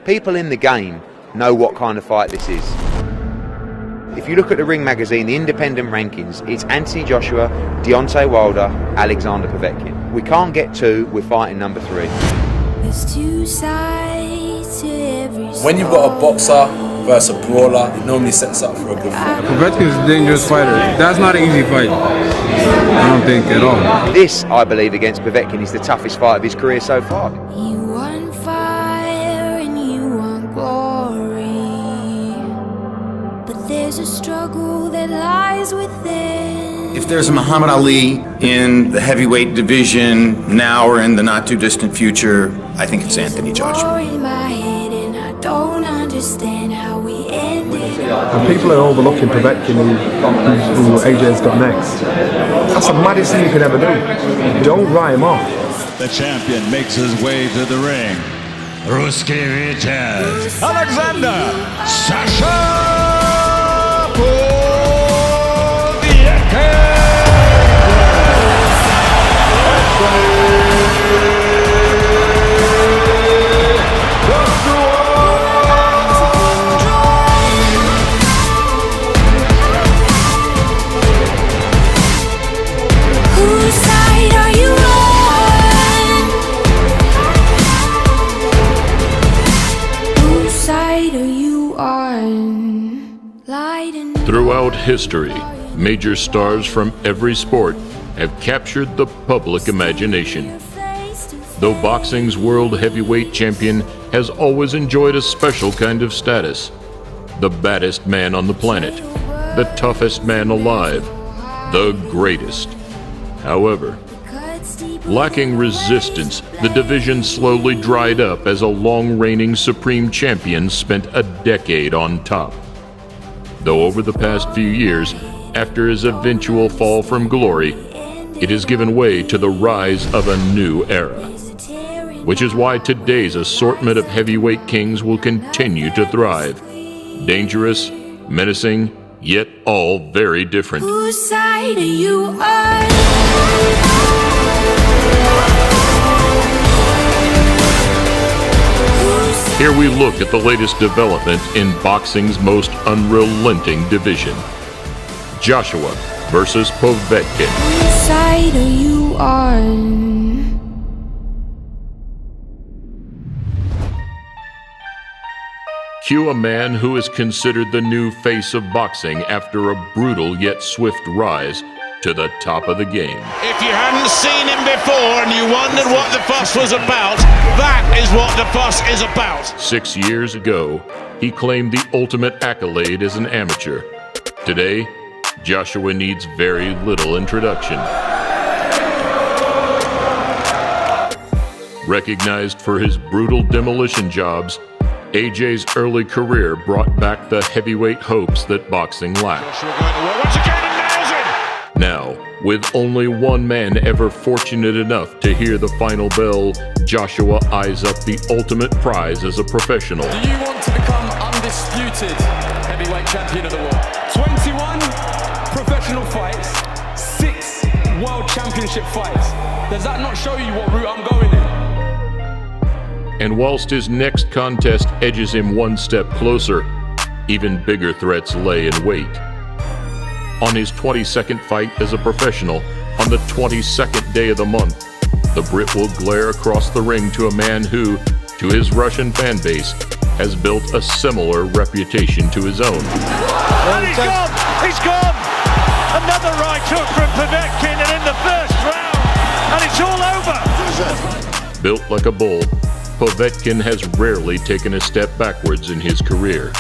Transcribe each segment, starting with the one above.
People in the game know what kind of fight this is. If you look at the Ring magazine, the independent rankings, it's Anthony Joshua, Deontay Wilder, Alexander Povetkin. We can't get two, we're fighting number 3. There's two sides to every story. When you've got a boxer versus a brawler, it normally sets up for a good fight. Povetkin's a dangerous fighter. That's not an easy fight. I don't think at all. This, I believe, against Povetkin is the toughest fight of his career so far. You want fire and you want glory, but there's a struggle that lies within. If there's a Muhammad Ali in the heavyweight division now or in the not too distant future, I think it's Anthony Joshua. In my head and I don't understand how we ended. And people are overlooking Povetkin, who AJ's got next. That's the maddest thing you can ever do. Don't write him off. The champion makes his way to the ring. Ruski Viches. Alexander Sasha Whose side are you on? Whose side are you on? Light and Throughout history, major stars from every sport have captured the public imagination. Though boxing's world heavyweight champion has always enjoyed a special kind of status, the baddest man on the planet, the toughest man alive, the greatest. However, lacking resistance, the division slowly dried up as a long-reigning supreme champion spent a decade on top. Though over the past few years, after his eventual fall from glory, it has given way to the rise of a new era, which is why today's assortment of heavyweight kings will continue to thrive. Dangerous, menacing, yet all very different. whose side are you on? Here we look at the latest development in boxing's most unrelenting division. Joshua versus Povetkin. Whose side are you on? Cue a man who is considered the new face of boxing after a brutal yet swift rise to the top of the game. If you hadn't seen him before and you wondered what the fuss was about, that is what the fuss is about. 6 years ago, he claimed the ultimate accolade as an amateur. Today, Joshua needs very little introduction. Recognized for his brutal demolition jobs, AJ's early career brought back the heavyweight hopes that boxing lacked. Now, with only one man ever fortunate enough to hear the final bell, Joshua eyes up the ultimate prize as a professional. Do you want to become undisputed heavyweight champion of the world? 21 professional fights, 6 world championship fights. Does that not show you what route I'm going in? And whilst his next contest edges him one step closer, even bigger threats lay in wait. On his 22nd fight as a professional, on the 22nd day of the month, the Brit will glare across the ring to a man who, to his Russian fan base, has built a similar reputation to his own. And he's gone! He's gone! Another right hook from Povetkin, and in the first round, and it's all over! Built like a bull, Povetkin has rarely taken a step backwards in his career.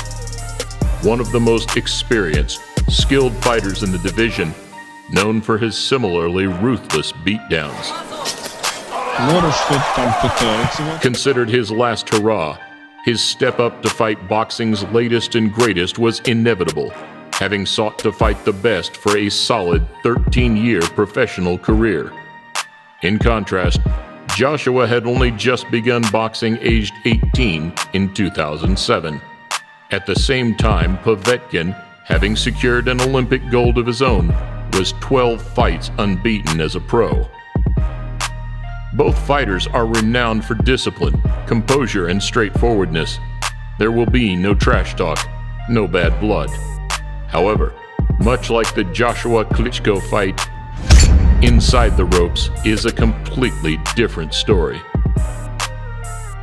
One of the most experienced, skilled fighters in the division, known for his similarly ruthless beatdowns. Considered his last hurrah, his step up to fight boxing's latest and greatest was inevitable, having sought to fight the best for a solid 13-year professional career. In contrast, Joshua had only just begun boxing aged 18 in 2007. At the same time, Povetkin, having secured an Olympic gold of his own, was 12 fights unbeaten as a pro. Both fighters are renowned for discipline, composure, and straightforwardness, There will be no trash talk, no bad blood. However, much like the Joshua Klitschko fight, inside the ropes is a completely different story.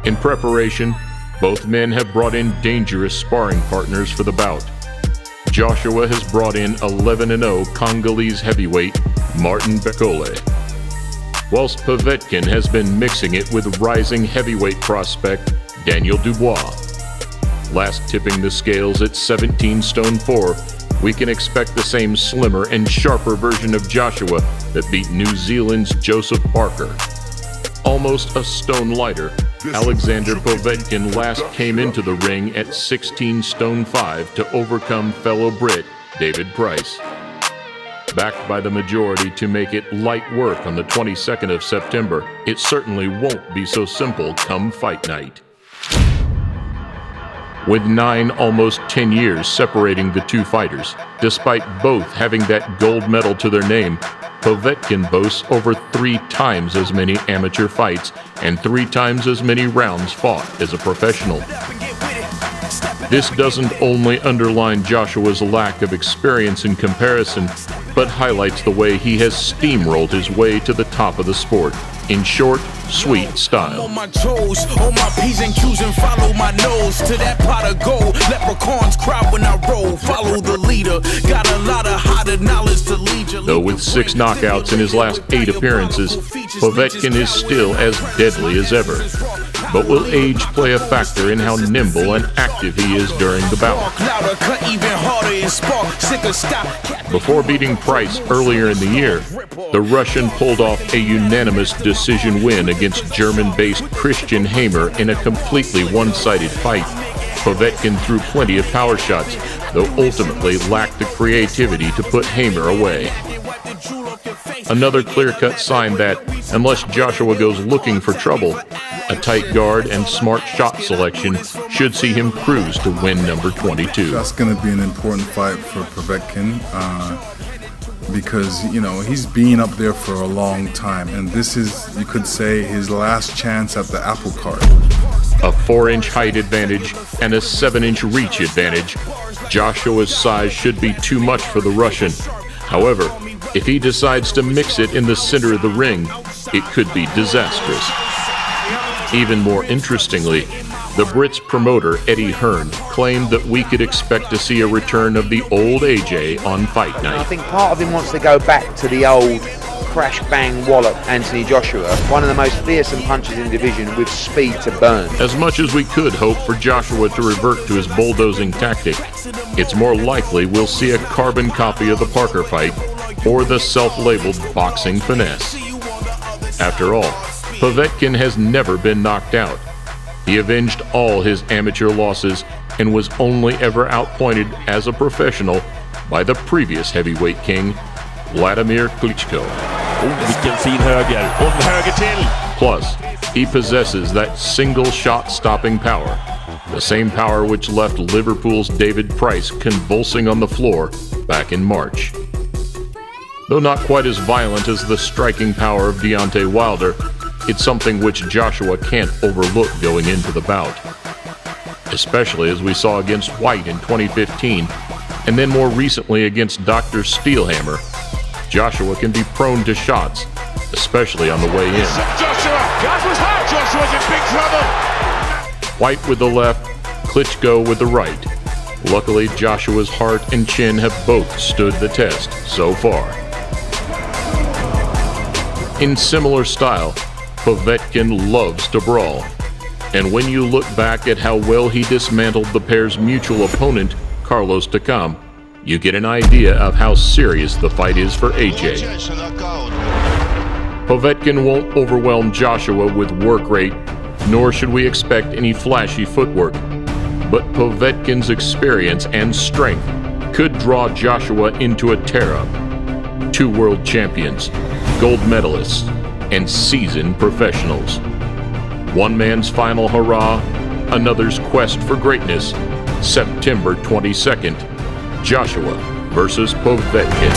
In preparation, both men have brought in dangerous sparring partners for the bout. Joshua has brought in 11-0 Congolese heavyweight Martin Bekole, whilst Povetkin has been mixing it with rising heavyweight prospect Daniel Dubois. Last tipping the scales at 17 stone 4, we can expect the same slimmer and sharper version of Joshua that beat New Zealand's Joseph Parker. Almost a stone lighter, Alexander Povetkin last came into the ring at 16 stone 5 to overcome fellow Brit David Price. Backed by the majority to make it light work on the 22nd of September, it certainly won't be so simple come fight night. With 9, almost 10 years separating the two fighters, despite both having that gold medal to their name, Povetkin boasts over 3 times as many amateur fights and 3 times as many rounds fought as a professional. This doesn't only underline Joshua's lack of experience in comparison, but highlights the way he has steamrolled his way to the top of the sport in short, sweet style. On my toes, on my P's and Q's and follow my nose to that pot of gold. Leprechauns cry when I roll. Follow the leader. Got a lot of hotter knowledge to lead you. Though with 6 knockouts in his last 8 appearances, Povetkin is still as deadly as ever. But will age play a factor in how nimble and active he is during the bout? Before beating Price earlier in the year, the Russian pulled off a unanimous decision win against German-based Christian Hamer in a completely one-sided fight. Povetkin threw plenty of power shots, though ultimately lacked the creativity to put Hamer away. Another clear-cut sign that, unless Joshua goes looking for trouble, a tight guard and smart shot selection should see him cruise to win number 22. That's going to be an important fight for Povetkin because, you know, he's been up there for a long time, and this is, you could say, his last chance at the apple cart. A 4-inch height advantage and a 7-inch reach advantage. Joshua's size should be too much for the Russian. However, if he decides to mix it in the center of the ring, it could be disastrous. Even more interestingly, the Brits' promoter, Eddie Hearn, claimed that we could expect to see a return of the old AJ on fight night. I think part of him wants to go back to the old crash bang wallop Anthony Joshua, one of the most fearsome punchers in the division with speed to burn. As much as we could hope for Joshua to revert to his bulldozing tactic, it's more likely we'll see a carbon copy of the Parker fight or the self-labeled boxing finesse. After all, Povetkin has never been knocked out. He avenged all his amateur losses and was only ever outpointed as a professional by the previous heavyweight king, Vladimir Klitschko. Vilken fin höger, och höger till. Plus, he possesses that single shot stopping power, the same power which left Liverpool's David Price convulsing on the floor back in March. Though not quite as violent as the striking power of Deontay Wilder, it's something which Joshua can't overlook going into the bout. Especially as we saw against White in 2015, and then more recently against Dr. Steelhammer, Joshua can be prone to shots, especially on the way in. Joshua, that was hard. Joshua's in big trouble. White with the left, Klitschko with the right. Luckily, Joshua's heart and chin have both stood the test so far. In similar style, Povetkin loves to brawl. And when you look back at how well he dismantled the pair's mutual opponent, Carlos Takam, you get an idea of how serious the fight is for AJ. Povetkin won't overwhelm Joshua with work rate, nor should we expect any flashy footwork. But Povetkin's experience and strength could draw Joshua into a tear-up. 2 world champions, gold medalists, and seasoned professionals. One man's final hurrah, another's quest for greatness. September 22nd, Joshua versus Povetkin.